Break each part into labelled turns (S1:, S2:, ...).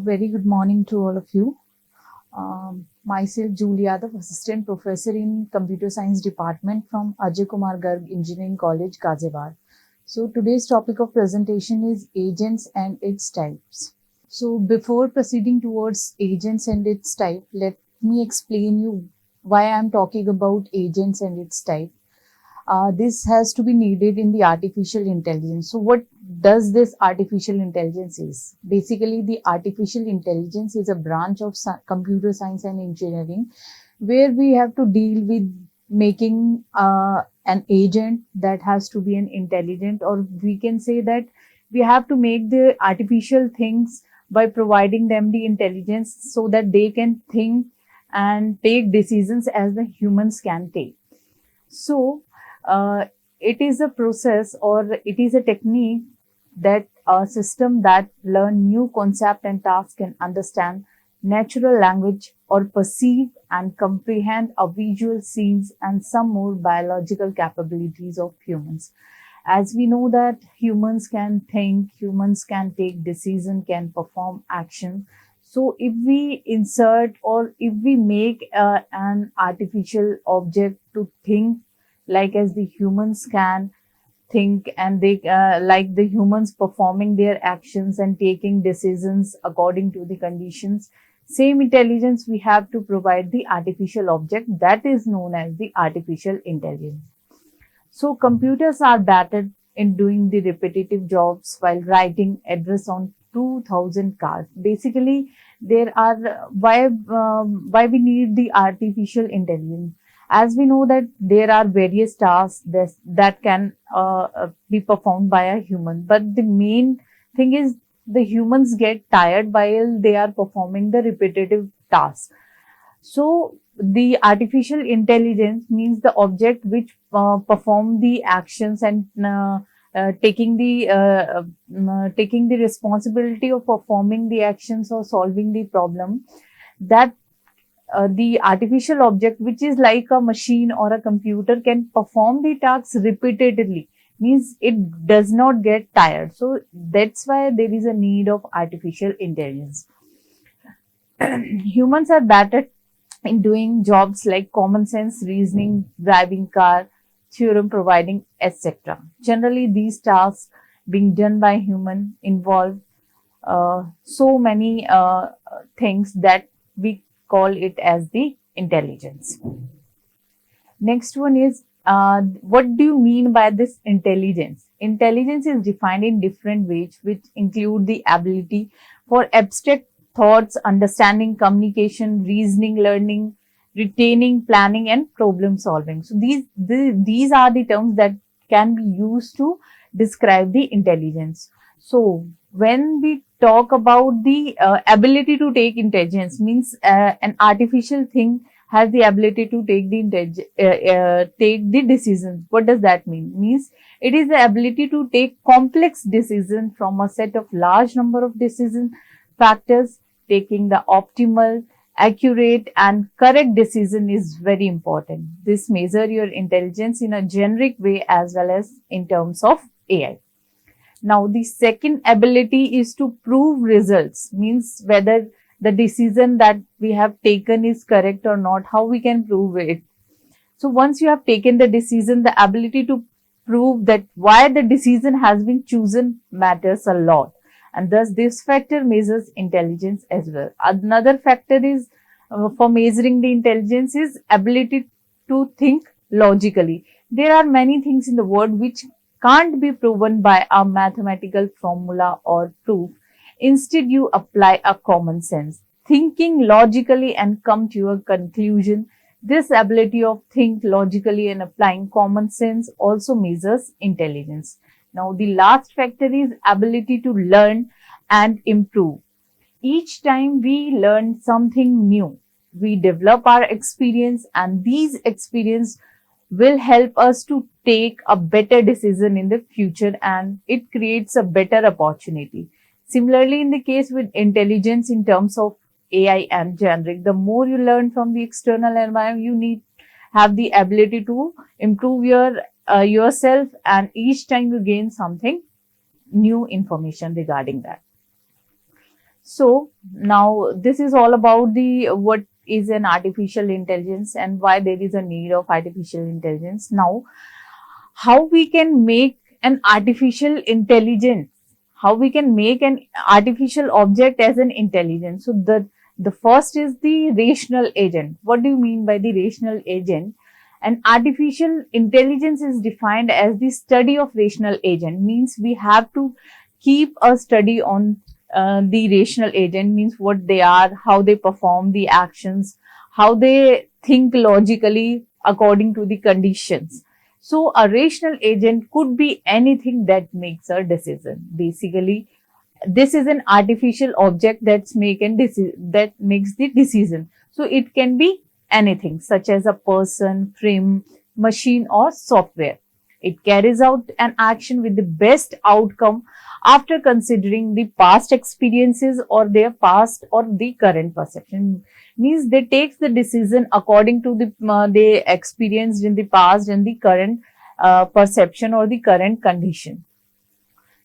S1: very good morning to all of you. Myself, Juli Yadav, Assistant Professor in Computer Science Department from Ajay Kumar Garg Engineering College, Ghaziabad. So today's topic of presentation is agents and its types. So before proceeding towards agents and its type, let me explain you why I am talking about agents and its type. This has to be needed in the artificial intelligence. So what does this artificial intelligence is? Basically, the artificial intelligence is a branch of computer science and engineering where we have to deal with making an agent that has to be an intelligent, or we can say that we have to make the artificial things by providing them the intelligence so that they can think and take decisions as the humans can take. So, it is a process, or it is a technique that a system that learn new concept and task can understand natural language or perceive and comprehend a visual scenes and some more biological capabilities of humans. As we know that humans can think, humans can take decision, can perform action. So if we insert or if we make an artificial object to think like as the humans can think, and they like the humans performing their actions and taking decisions according to the conditions, same intelligence we have to provide the artificial object that is known as the artificial intelligence. So computers are better in doing the repetitive jobs while writing address on 2000 cards. Basically, there are why we need the artificial intelligence. As we know that there are various tasks that can be performed by a human, but the main thing is the humans get tired while they are performing the repetitive tasks. So the artificial intelligence means the object which perform the actions and taking the responsibility of performing the actions or solving the problem. That the artificial object, which is like a machine or a computer, can perform the tasks repeatedly, means it does not get tired. So that's why there is a need of artificial intelligence. Humans are better in doing jobs like common sense reasoning, driving car, theorem providing, etc. Generally, these tasks being done by human involve so many things that we call it as the intelligence. Next one is, what do you mean by this intelligence? Intelligence is defined in different ways, which include the ability for abstract thoughts, understanding, communication, reasoning, learning, retaining, planning, and problem solving. So these are the terms that can be used to describe the intelligence. So when we talk about the ability to take intelligence, means an artificial thing has the ability to take the decisions. What does that mean? Means it is the ability to take complex decisions from a set of large number of decision factors. Taking the optimal, accurate and correct decision is very important. This measure your intelligence in a generic way as well as in terms of AI. Now, the second ability is to prove results, means whether the decision that we have taken is correct or not, how we can prove it. So once you have taken the decision, the ability to prove that why the decision has been chosen matters a lot. And thus this factor measures intelligence as well. Another factor is for measuring the intelligence is ability to think logically. There are many things in the world which can't be proven by a mathematical formula or proof. Instead, you apply a common sense, thinking logically and come to a conclusion. This ability of think logically and applying common sense also measures intelligence. Now, the last factor is ability to learn and improve. Each time we learn something new, we develop our experience, and these experience will help us to take a better decision in the future, and it creates a better opportunity. Similarly, in the case with intelligence in terms of AI and generic, the more you learn from the external environment, you need have the ability to improve yourself, and each time you gain something new information regarding that. So now this is all about the what is an artificial intelligence and why there is a need of artificial intelligence. Now, how we can make an artificial intelligence, how we can make an artificial object as an intelligence. So the first is the rational agent. What do you mean by the rational agent? An artificial intelligence is defined as the study of rational agent. Means we have to keep a study on the rational agent, means what they are, how they perform the actions, how they think logically according to the conditions. So a rational agent could be anything that makes a decision. Basically, this is an artificial object that makes the decision. So it can be anything such as a person, frame, machine or software. It carries out an action with the best outcome after considering the past experiences or their past or the current perception. Means they takes the decision according to the they experienced in the past and the current perception or the current condition.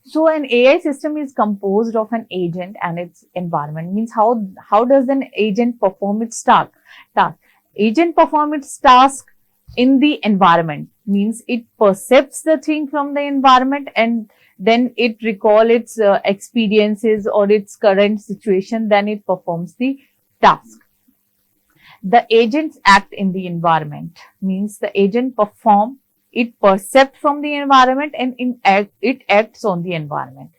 S1: So an AI system is composed of an agent and its environment. Means how does an agent perform its task? Agent perform its task in the environment. Means it perceives the thing from the environment and then it recall its experiences or its current situation. Then it performs the task. The agents act in the environment. Means the agent perform, it perceives from the environment and it acts on the environment.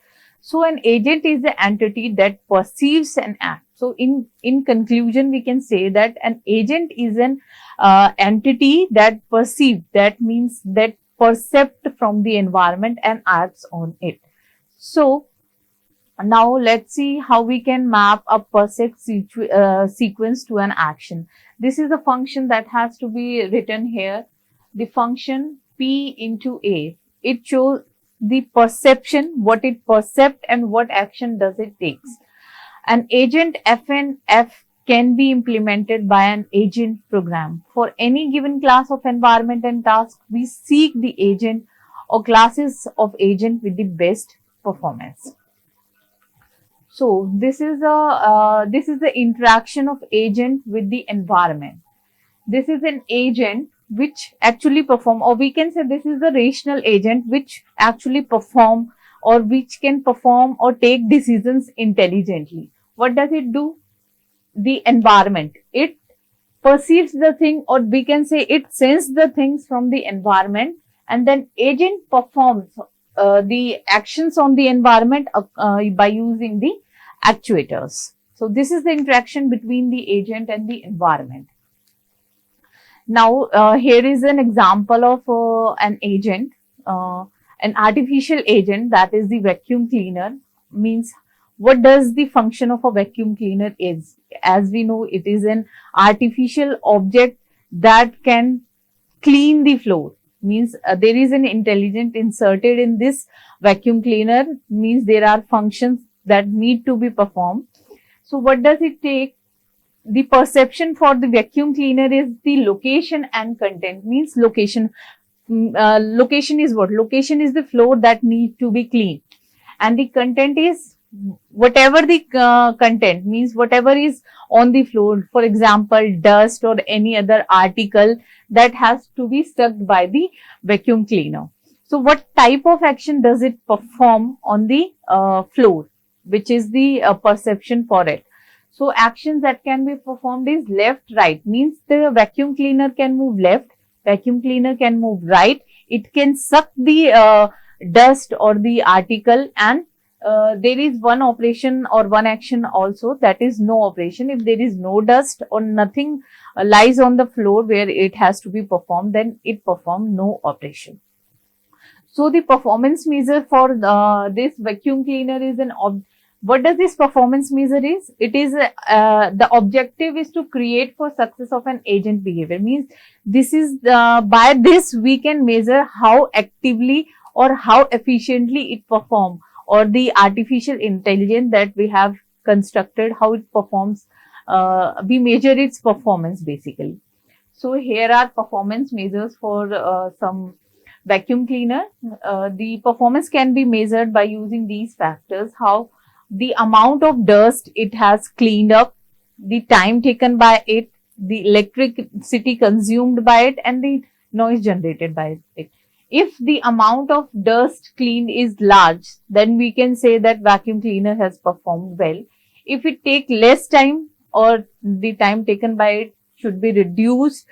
S1: So an agent is the entity that perceives and acts. So in conclusion, we can say that an agent is an entity that perceives, that means that perceived from the environment and acts on it. So now let's see how we can map a perceived sequence to an action. This is a function that has to be written here. The function P into A. It shows the perception, what it perceives and what action does it takes. An agent F can be implemented by an agent program. For any given class of environment and task, we seek the agent or classes of agent with the best performance. So this is the interaction of agent with the environment. This is an agent which actually perform, or we can say this is the rational agent which actually perform or which can perform or take decisions intelligently. What does it do? The environment. It perceives the thing, or we can say it senses the things from the environment, and then agent performs the actions on the environment by using the actuators. So this is the interaction between the agent and the environment. Now, here is an example of an agent, an artificial agent, that is the vacuum cleaner. Means what does the function of a vacuum cleaner is? As we know, it is an artificial object that can clean the floor. Means there is an intelligence inserted in this vacuum cleaner. Means there are functions that need to be performed. So what does it take? The perception for the vacuum cleaner is the location and content. Means location. Location is what? Location is the floor that needs to be cleaned, and the content is whatever the content, means whatever is on the floor. For example, dust or any other article that has to be sucked by the vacuum cleaner. So what type of action does it perform on the floor, which is the perception for it? So actions that can be performed is left, right. Means the vacuum cleaner can move left, vacuum cleaner can move right. It can suck the dust or the article, and there is one operation or one action also, that is no operation. If there is no dust or nothing lies on the floor where it has to be performed, then it performs no operation. So the performance measure for this vacuum cleaner is what does this performance measure is? It is the objective is to create for success of an agent behavior. Means this is by this we can measure how actively or how efficiently it performs, or the artificial intelligence that we have constructed, how it performs. We measure its performance basically. So here are performance measures for some vacuum cleaner. The performance can be measured by using these factors. How the amount of dust it has cleaned up, the time taken by it, the electricity consumed by it, and the noise generated by it. If the amount of dust cleaned is large, then we can say that vacuum cleaner has performed well. If it take less time, or the time taken by it should be reduced,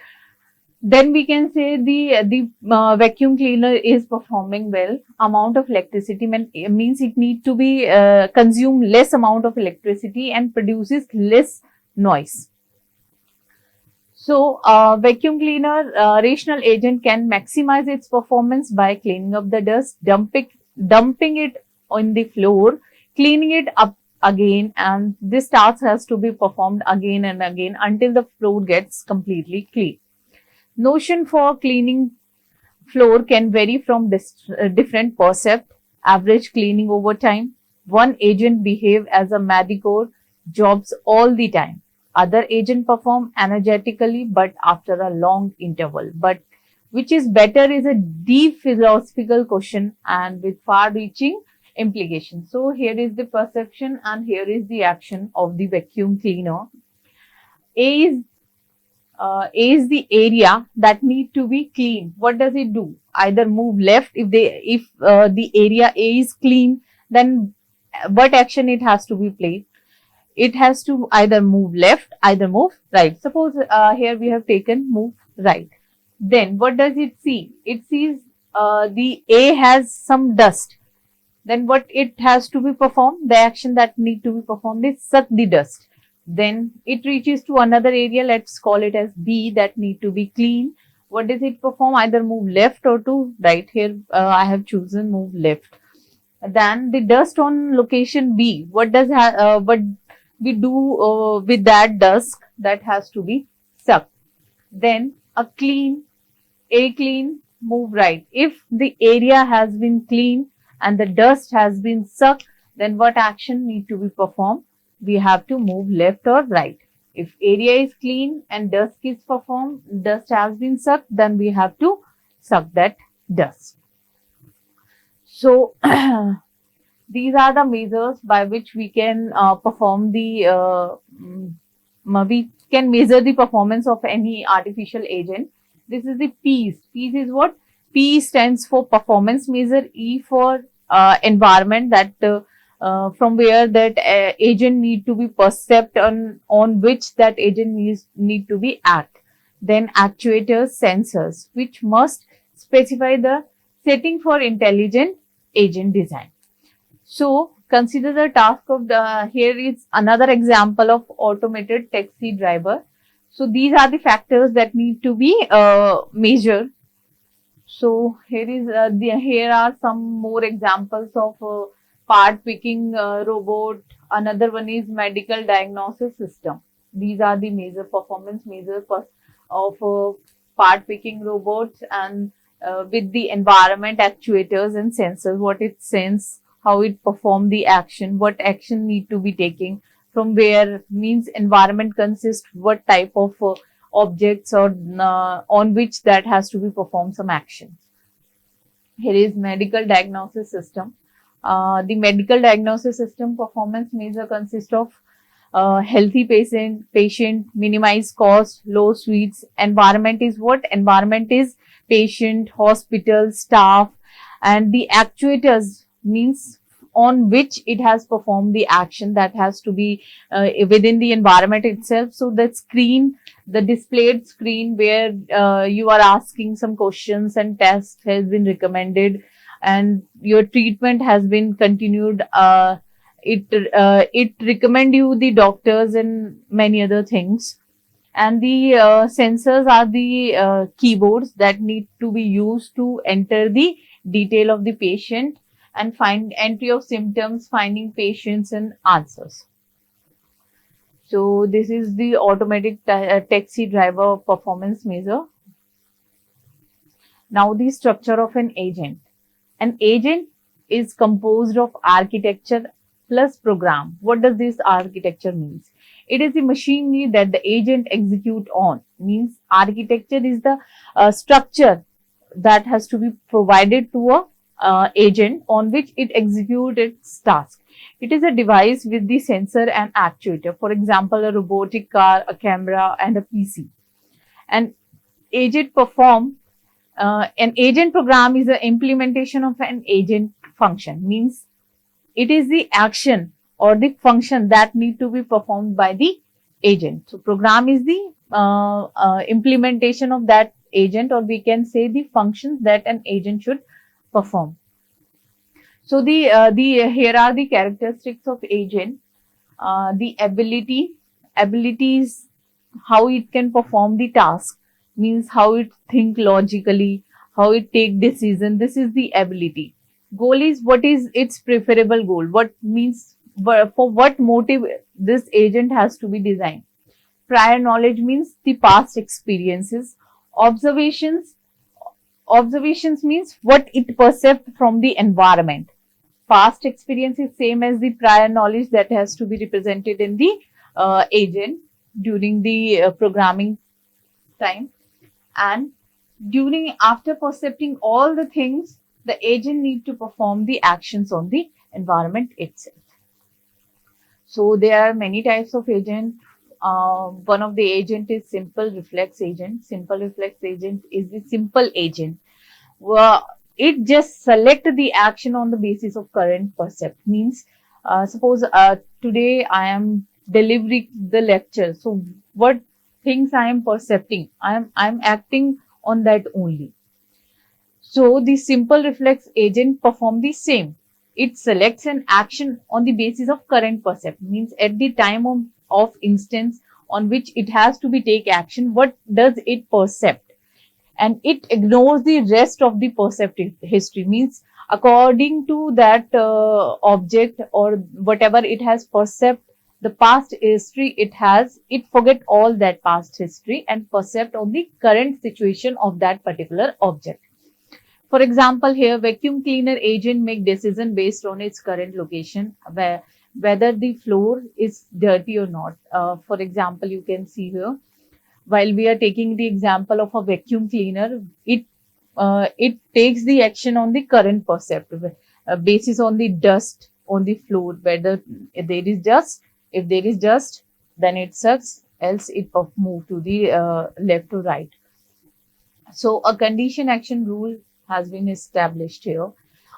S1: then we can say the vacuum cleaner is performing well. Amount of electricity means it need to be consume less amount of electricity and produces less noise. So, vacuum cleaner rational agent can maximize its performance by cleaning up the dust, dumping it on the floor, cleaning it up again, and this task has to be performed again and again until the floor gets completely clean. Notion for cleaning floor can vary from different percept. Average cleaning over time. One agent behave as a medicore jobs all the time. Other agent perform energetically but after a long interval. But which is better is a deep philosophical question and with far-reaching implications. So here is the perception and here is the action of the vacuum cleaner. A is the area that need to be clean. What does it do? Either move left if the area A is clean, then what action it has to be played? It has to either move left, either move right. Suppose here we have taken move right. Then what does it see? It sees the A has some dust. Then what it has to be performed? The action that need to be performed is suck the dust. Then it reaches to another area, let's call it as B, that need to be clean. What does it perform? Either move left or to right. Here I have chosen move left. Then the dust on location B, what we do with that dust? That has to be sucked. Then a clean move right. If the area has been clean and the dust has been sucked, then what action need to be performed? We have to move left or right. If area is clean and dust is performed, dust has been sucked, then we have to suck that dust. So, these are the measures by which we can perform we can measure the performance of any artificial agent. This is the P's. P's is what? P stands for performance measure, E for environment, that from where that agent need to be perceived, on which that agent need to be act. Then actuators, sensors, which must specify the setting for intelligent agent design. So consider the task of here is another example of automated taxi driver. So these are the factors that need to be measured. So here are some more examples of part picking robot. Another one is medical diagnosis system. These are the performance measures of part picking robots, and with the environment, actuators and sensors, what it sense, how it perform the action, what action need to be taking, from where means environment consists what type of objects or on which that has to be performed some actions. Here is medical diagnosis system. The medical diagnosis system performance measure consists of healthy patient, minimize cost, low sweets. Environment is what? Environment is patient, hospital, staff, and the actuators means on which it has performed the action, that has to be within the environment itself. So that screen, the displayed screen where you are asking some questions and test has been recommended and your treatment has been continued. It recommend you the doctors and many other things. And the sensors are the keyboards that need to be used to enter the detail of the patient and find entry of symptoms, finding patients and answers. So this is the automatic taxi driver performance measure. Now the structure of an agent. An agent is composed of architecture plus program. What does this architecture means? It is the machinery that the agent execute on. Means architecture is the structure that has to be provided to a agent on which it execute its task. It is a device with the sensor and actuator. For example, a robotic car, a camera, and a PC. An agent perform an agent program is the implementation of an agent function. Means it is the action or the function that need to be performed by the agent. So program is the implementation of that agent, or we can say the functions that an agent should perform. So the here are the characteristics of agent. The abilities, how it can perform the task, means how it think logically, how it take decision. This is the ability. Goal is what is its preferable goal, what means for what motive this agent has to be designed. Prior knowledge means the past experiences. Observations means what it perceived from the environment. Past experience is same as the prior knowledge that has to be represented in the agent during the programming time. And during after perceiving all the things, the agent need to perform the actions on the environment itself. So there are many types of agent. One of the agent is simple reflex agent. Simple reflex agent is the simple agent. Well, it just select the action on the basis of current percept. Means suppose today I am delivering the lecture. So what things I am percepting, I'm acting on that only. So the simple reflex agent perform the same. It selects an action on the basis of current percept. Means at the time of instance on which it has to be take action, what does it percept? And it ignores the rest of the perceptive history. Means according to that object or whatever it has percept, the past history it forget all that past history and percept on the current situation of that particular object. For example, here vacuum cleaner agent make decision based on its current location, whether the floor is dirty or not. For example, you can see here, while we are taking the example of a vacuum cleaner, it takes the action on the current perceptive basis on the dust on the floor, whether there is dust. If there is dust, then it sucks, else it move to the left or right. So a condition action rule has been established here.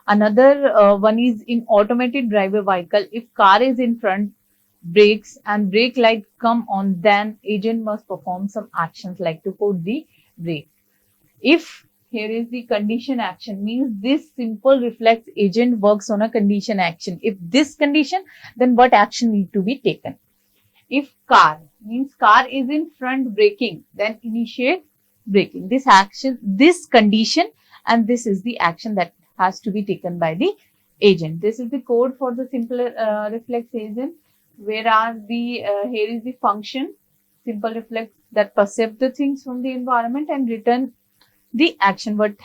S1: Another one is in automated driver vehicle. If car is in front, brakes and brake light come on, then agent must perform some actions like to put the brake. If here is the condition action, means this simple reflex agent works on a condition action. If this condition, then what action need to be taken? If car means car is in front braking, then initiate braking. This action, this condition, and this is the action that has to be taken by the agent. This is the code for the simple reflex agent. Where are the here is the function simple reflex that perceive the things from the environment and return the action, what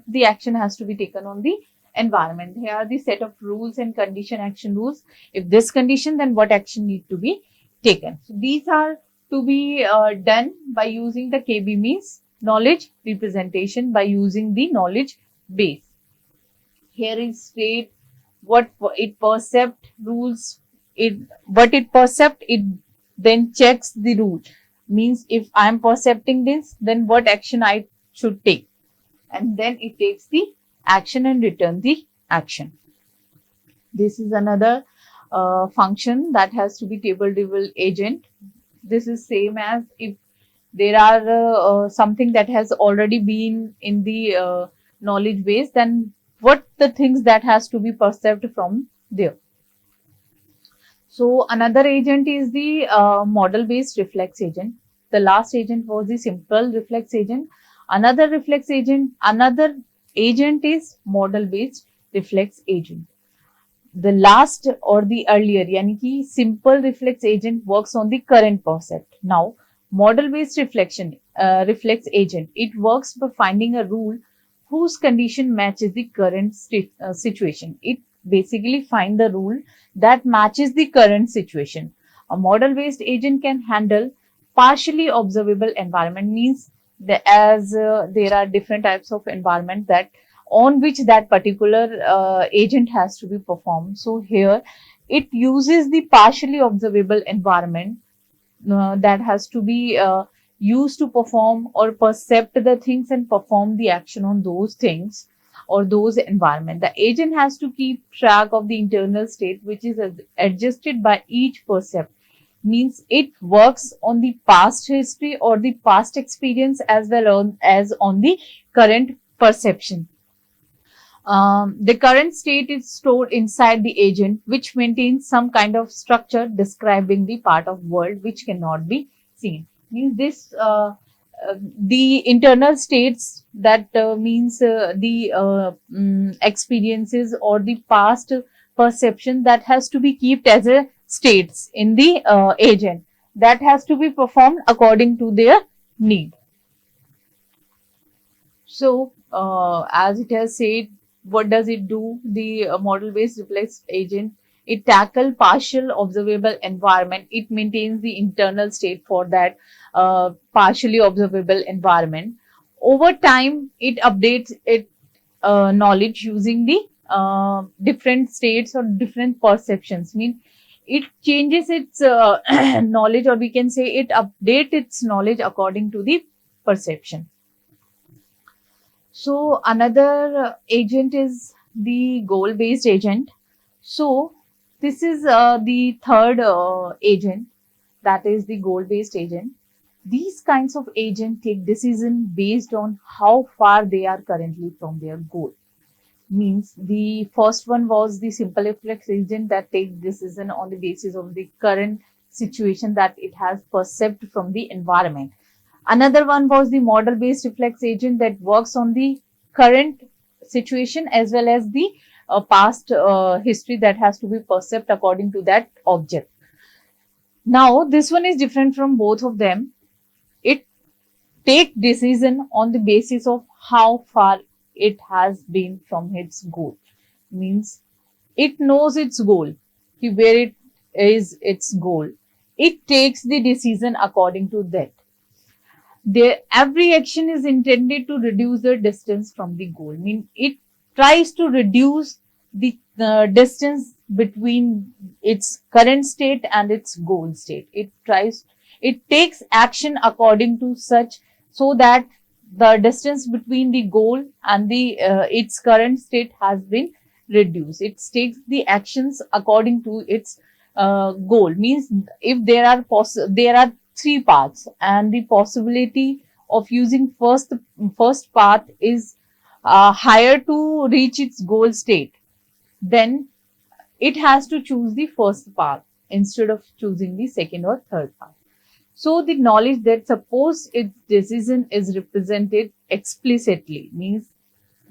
S1: the action has to be taken on the environment. Here are the set of rules and condition action rules. If this condition, then what action need to be taken. So these are to be done by using the KB, means knowledge representation, by using the knowledge base. Here is state what it percept rules, what it percept, it then checks the rule. Means if I am percepting this, then what action I should take, and then it takes the action and return the action. This is another function that has to be table agent. This is same as if there are something that has already been in the knowledge base, then what the things that has to be perceived from there. So another agent is the model based reflex agent. The last agent was the simple reflex agent. Another agent is model based reflex agent. The last or the earlier, yani ki simple reflex agent works on the current percept. Now model based reflex agent, it works by finding a rule whose condition matches the current situation. It basically find the rule that matches the current situation. A model based agent can handle partially observable environment. Means as there are different types of environment that on which that particular agent has to be performed. So here it uses the partially observable environment that has to be used to perform or percept the things and perform the action on those things or those environment. The agent has to keep track of the internal state, which is adjusted by each percept. Means it works on the past history or the past experience as well as on the current perception. The current state is stored inside the agent, which maintains some kind of structure describing the part of world which cannot be seen. Means this the internal states, that means the experiences or the past perception that has to be kept as a states in the agent, that has to be performed according to their need. So, as it has said, what does it do? The model-based reflex agent, it tackle partial observable environment. It maintains the internal state for that partially observable environment. Over time, it updates its knowledge using the different states or different perceptions. Mean it changes its knowledge, or we can say it updates its knowledge according to the perception. So another agent is the goal-based agent. So this is the third agent, that is the goal-based agent. These kinds of agents take decision based on how far they are currently from their goal. Means the first one was the simple reflex agent that takes decision on the basis of the current situation that it has perceived from the environment. Another one was the model-based reflex agent that works on the current situation as well as the past history that has to be perceived according to that object. Now, this one is different from both of them. It takes decision on the basis of how far it has been from its goal. Means it knows its goal, where it is its goal. It takes the decision according to that. Every action is intended to reduce the distance from the goal. Mean it tries to reduce the distance between its current state and its goal state. It takes action according to such, so that the distance between the goal and the its current state has been reduced. It takes the actions according to its goal. Means if there are three paths and the possibility of using first path is higher to reach its goal state, then it has to choose the first path instead of choosing the second or third path. So the knowledge that suppose its decision is represented explicitly, means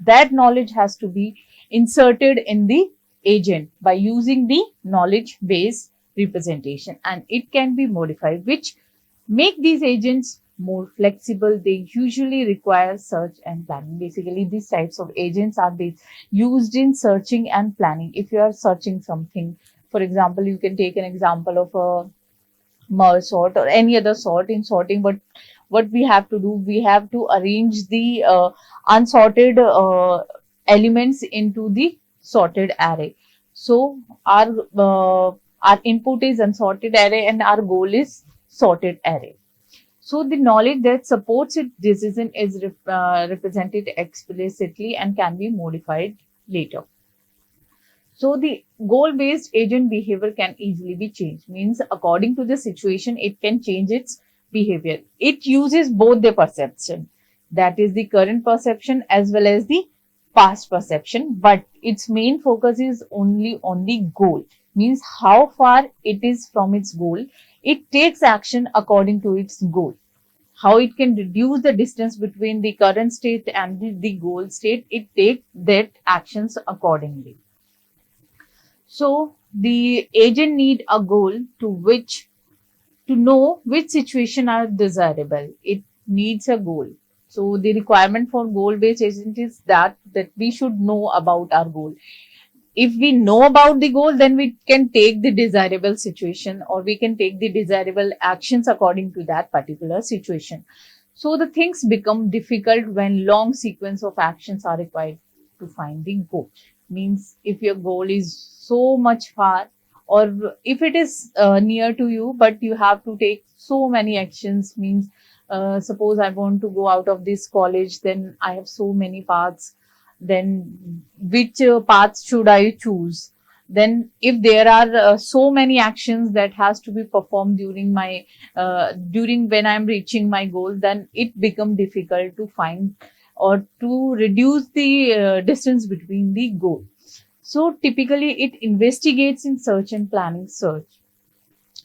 S1: that knowledge has to be inserted in the agent by using the knowledge based representation, and it can be modified, which make these agents more flexible. They usually require search and planning. Basically, these types of agents are used in searching and planning. If you are searching something, for example, you can take an example of a merge sort or any other sort. In sorting, but what we have to do, we have to arrange the unsorted elements into the sorted array. So our input is unsorted array and our goal is sorted array. So the knowledge that supports its decision is represented explicitly and can be modified later. So the goal-based agent behavior can easily be changed. Means according to the situation, it can change its behavior. It uses both the perception, that is the current perception as well as the past perception, but its main focus is only on the goal. Means how far it is from its goal. It takes action according to its goal. How it can reduce the distance between the current state and the goal state, it takes that actions accordingly. So the agent need a goal to know which situation are desirable. It needs a goal. So the requirement for goal-based agent is that we should know about our goal. If we know about the goal, then we can take the desirable situation, or we can take the desirable actions according to that particular situation. So the things become difficult when long sequence of actions are required. to find the goal. Means if your goal is so much far, or if it is near to you, but you have to take so many actions. Means suppose I want to go out of this college, then I have so many paths. Then which path should I choose? Then if there are so many actions that has to be performed during my during when I'm reaching my goal, then it become difficult to find or to reduce the distance between the goal. So typically it investigates in search and planning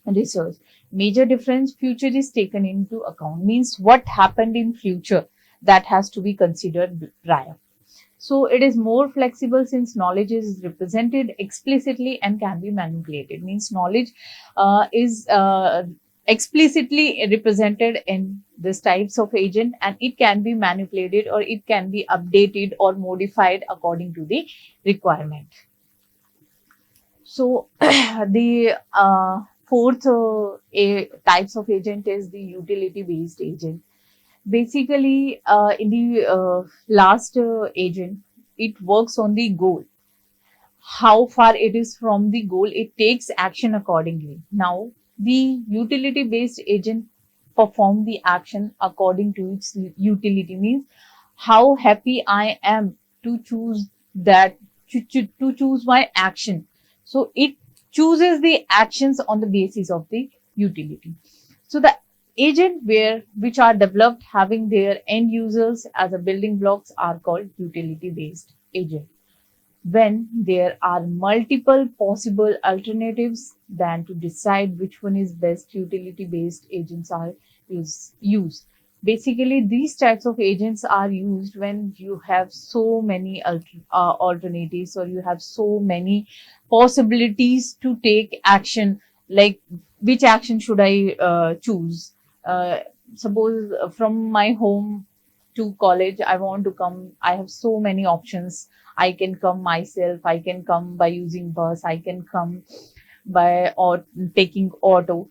S1: research. Major difference, future is taken into account. Means what happened in future, that has to be considered prior. So it is more flexible since knowledge is represented explicitly and can be manipulated. Means knowledge is explicitly represented in this types of agent, and it can be manipulated or it can be updated or modified according to the requirement. So the fourth types of agent is the utility based agent. Basically, in the last agent, it works on the goal. How far it is from the goal, it takes action accordingly. Now, the utility based agent perform the action according to its utility. Means how happy I am to choose that, to choose my action. So it chooses the actions on the basis of the utility. So the agent which are developed having their end users as a building blocks are called utility based agent. When there are multiple possible alternatives, than to decide which one is best, utility based agents are used. Basically, these types of agents are used when you have so many alternatives, or you have so many possibilities to take action, like which action should I choose. uh, Suppose from my home to college I want to come, I have so many options. I can come myself, I can come by using bus, I can come by or taking auto.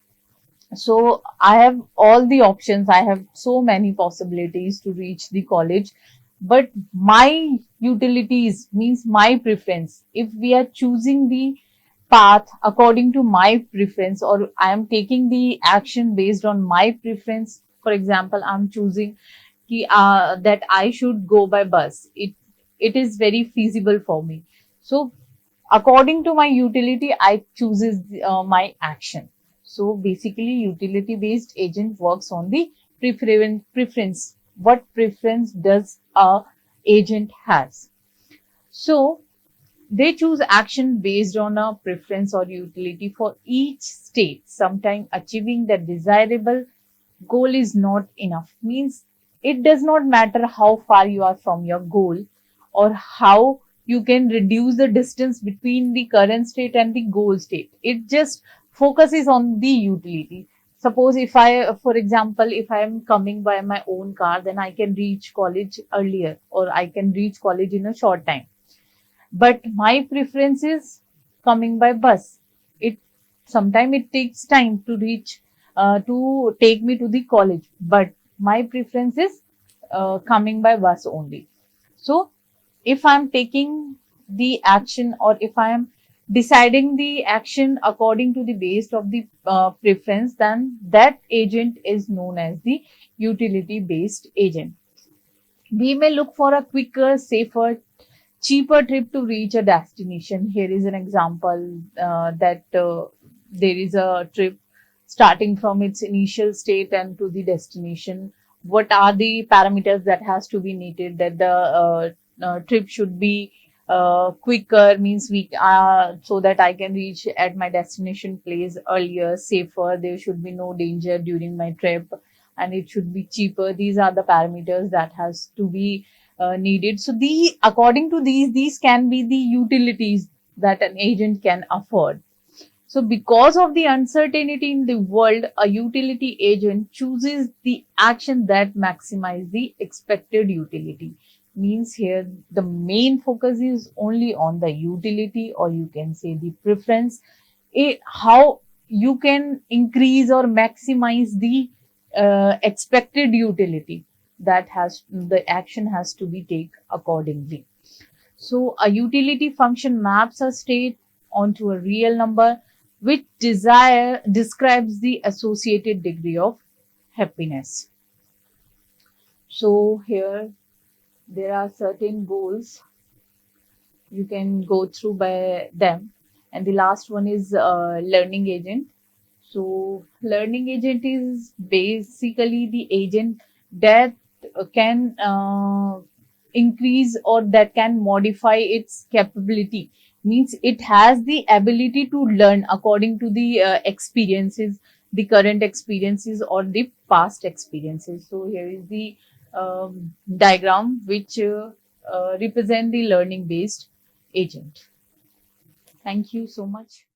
S1: So I have all the options, I have so many possibilities to reach the college. But my utilities, means my preference, if we are choosing the path according to my preference, or I am taking the action based on my preference. For example, I'm choosing that I should go by bus. It is very feasible for me. So according to my utility, I chooses my action. So basically, utility based agent works on the preference. What preference does a agent has? So they choose action based on a preference or utility for each state. Sometimes achieving the desirable goal is not enough. Means it does not matter how far you are from your goal, or how you can reduce the distance between the current state and the goal state. It just focuses on the utility. Suppose if I, for example, if I am coming by my own car, then I can reach college earlier, or I can reach college in a short time. But my preference is coming by bus. It sometimes it takes time to reach, to take me to the college, but my preference is coming by bus only. So if I'm taking the action, or if I am deciding the action according to the base of the preference, then that agent is known as the utility based agent. We may look for a quicker, safer, cheaper trip to reach a destination. Here is an example that there is a trip starting from its initial state and to the destination. What are the parameters that has to be needed, that the trip should be quicker, means we so that I can reach at my destination place earlier, safer, there should be no danger during my trip, and it should be cheaper. These are the parameters that has to be needed. So the according to these can be the utilities that an agent can afford. So because of the uncertainty in the world, a utility agent chooses the action that maximize the expected utility. Means here the main focus is only on the utility, or you can say the preference, how you can increase or maximize the expected utility. That has, the action has to be taken accordingly. So a utility function maps a state onto a real number, which describes the associated degree of happiness. So here there are certain goals you can go through by them, and the last one is learning agent. So learning agent is basically the agent that can increase or that can modify its capability. Means it has the ability to learn according to the experiences, the current experiences or the past experiences. So here is the diagram which represent the learning based agent. Thank you so much.